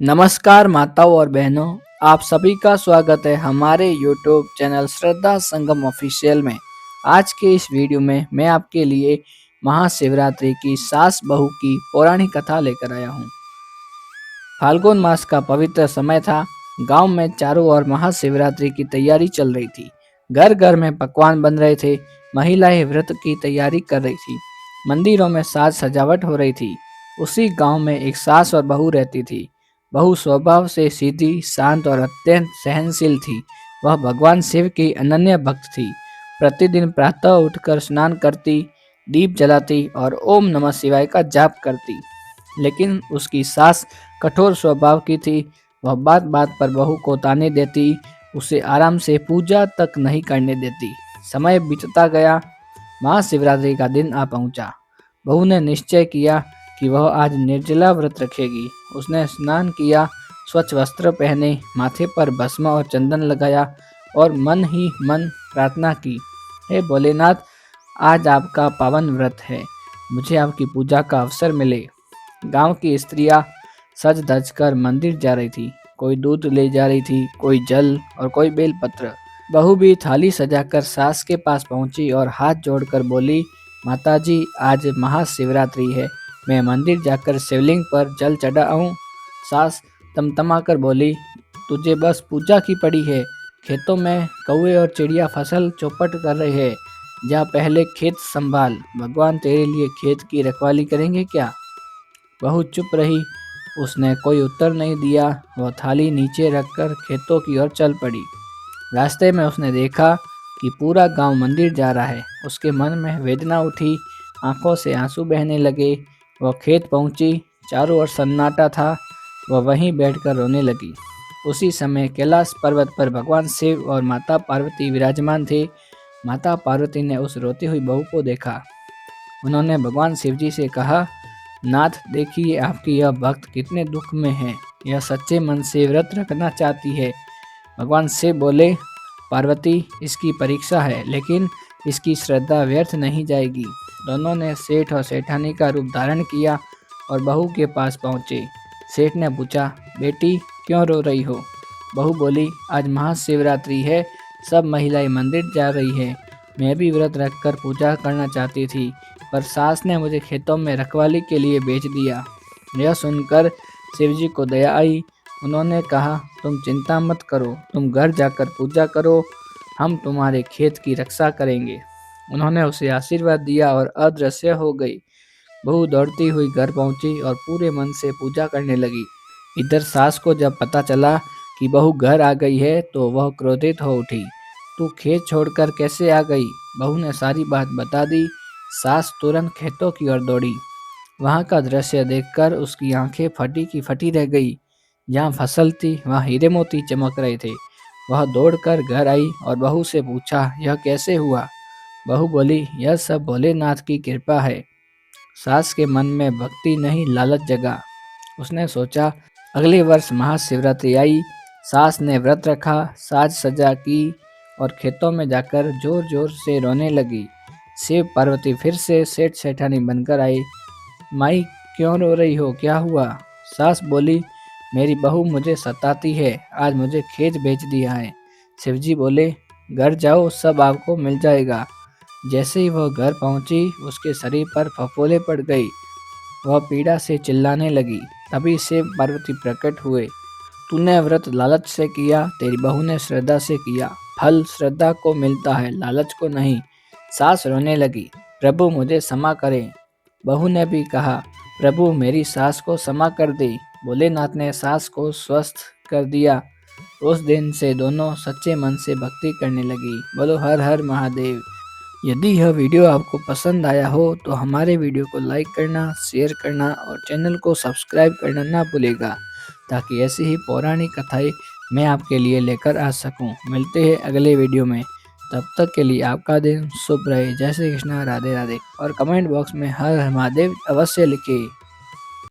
नमस्कार माताओं और बहनों, आप सभी का स्वागत है हमारे YouTube चैनल श्रद्धा संगम ऑफिशियल में। आज के इस वीडियो में मैं आपके लिए महाशिवरात्रि की सास बहू की पौराणिक कथा लेकर आया हूँ। फाल्गुन मास का पवित्र समय था। गांव में चारों ओर महाशिवरात्रि की तैयारी चल रही थी। घर घर में पकवान बन रहे थे। महिलाएं व्रत की तैयारी कर रही थी। मंदिरों में साज सजावट हो रही थी। उसी गांव में एक सास और बहू रहती थी। बहू स्वभाव से सीधी, शांत और अत्यंत सहनशील थी। वह भगवान शिव की अनन्य भक्त थी। प्रतिदिन प्रातः उठकर स्नान करती, दीप जलाती और ओम नमः शिवाय का जाप करती। लेकिन उसकी सास कठोर स्वभाव की थी। वह बात बात पर बहू को ताने देती, उसे आराम से पूजा तक नहीं करने देती। समय बीतता गया। महाशिवरात्रि का दिन आ पहुंचा। बहू ने निश्चय किया कि वह आज निर्जला व्रत रखेगी। उसने स्नान किया, स्वच्छ वस्त्र पहने, माथे पर भस्म और चंदन लगाया और मन ही मन प्रार्थना की, हे भोलेनाथ, आज आपका पावन व्रत है, मुझे आपकी पूजा का अवसर मिले। गांव की स्त्रियां सज धज कर मंदिर जा रही थी। कोई दूध ले जा रही थी, कोई जल और कोई बेलपत्र। बहू भी थाली सजाकर सास के पास पहुंची और हाथ जोड़कर बोली, माताजी, आज महाशिवरात्रि है, मैं मंदिर जाकर शिवलिंग पर जल चढ़ाऊं। सास तमतमाकर बोली, तुझे बस पूजा की पड़ी है। खेतों में कौवे और चिड़िया फसल चौपट कर रहे हैं। जा पहले खेत संभाल, भगवान तेरे लिए खेत की रखवाली करेंगे क्या? बहू चुप रही। उसने कोई उत्तर नहीं दिया। वह थाली नीचे रखकर खेतों की ओर चल पड़ी। रास्ते में उसने देखा कि पूरा गांव मंदिर जा रहा है। उसके मन में वेदना उठी, आंखों से आंसू बहने लगे। वह खेत पहुंची। चारों ओर सन्नाटा था। वह वहीं बैठकर रोने लगी। उसी समय कैलाश पर्वत पर भगवान शिव और माता पार्वती विराजमान थे। माता पार्वती ने उस रोती हुई बहू को देखा। उन्होंने भगवान शिवजी से कहा, नाथ, देखिए आपकी यह भक्त कितने दुख में है। यह सच्चे मन से व्रत रखना चाहती है। भगवान शिव बोले, पार्वती, इसकी परीक्षा है, लेकिन इसकी श्रद्धा व्यर्थ नहीं जाएगी। दोनों ने सेठ और सेठानी का रूप धारण किया और बहू के पास पहुंचे। सेठ ने पूछा, बेटी, क्यों रो रही हो? बहू बोली, आज महाशिवरात्रि है, सब महिलाएं मंदिर जा रही है। मैं भी व्रत रखकर पूजा करना चाहती थी, पर सास ने मुझे खेतों में रखवाली के लिए भेज दिया। यह सुनकर शिवजी को दया आई। उन्होंने कहा, तुम चिंता मत करो, तुम घर जाकर पूजा करो, हम तुम्हारे खेत की रक्षा करेंगे। उन्होंने उसे आशीर्वाद दिया और अदृश्य हो गई। बहू दौड़ती हुई घर पहुंची और पूरे मन से पूजा करने लगी। इधर सास को जब पता चला कि बहू घर आ गई है तो वह क्रोधित हो उठी। तू खेत छोड़कर कैसे आ गई? बहू ने सारी बात बता दी। सास तुरंत खेतों की ओर दौड़ी। वहां का दृश्य देखकर उसकी आंखें फटी की फटी रह गई। जहाँ फसल थी वहाँ हीरे मोती चमक रहे थे। वह दौड़कर घर आई और बहू से पूछा, यह कैसे हुआ? बहू बोली, यह सब भोलेनाथ की कृपा है। सास के मन में भक्ति नहीं, लालच जगा। उसने सोचा, अगले वर्ष महाशिवरात्रि आई। सास ने व्रत रखा, साज सजा की और खेतों में जाकर जोर जोर से रोने लगी। शिव पार्वती फिर से सेठ सेठानी बनकर आई। माई, क्यों रो रही हो, क्या हुआ? सास बोली, मेरी बहू मुझे सताती है, आज मुझे खेत भेज दिया है। शिवजी बोले, घर जाओ, सब आपको मिल जाएगा। जैसे ही वह घर पहुंची, उसके शरीर पर फफोले पड़ गई। वह पीड़ा से चिल्लाने लगी। तभी शिव पार्वती प्रकट हुए। तूने व्रत लालच से किया, तेरी बहू ने श्रद्धा से किया। फल श्रद्धा को मिलता है, लालच को नहीं। सास रोने लगी, प्रभु मुझे क्षमा करें। बहू ने भी कहा, प्रभु मेरी सास को क्षमा कर दे। भोलेनाथ ने सास को स्वस्थ कर दिया। उस दिन से दोनों सच्चे मन से भक्ति करने लगी। बोलो हर हर महादेव। यदि यह वीडियो आपको पसंद आया हो तो हमारे वीडियो को लाइक करना, शेयर करना और चैनल को सब्सक्राइब करना ना भूलेगा, ताकि ऐसी ही पौराणिक कथाएं मैं आपके लिए लेकर आ सकूं। मिलते हैं अगले वीडियो में। तब तक के लिए आपका दिन शुभ रहे। जय श्री कृष्णा, राधे राधे। और कमेंट बॉक्स में हर हर महादेव अवश्य लिखें।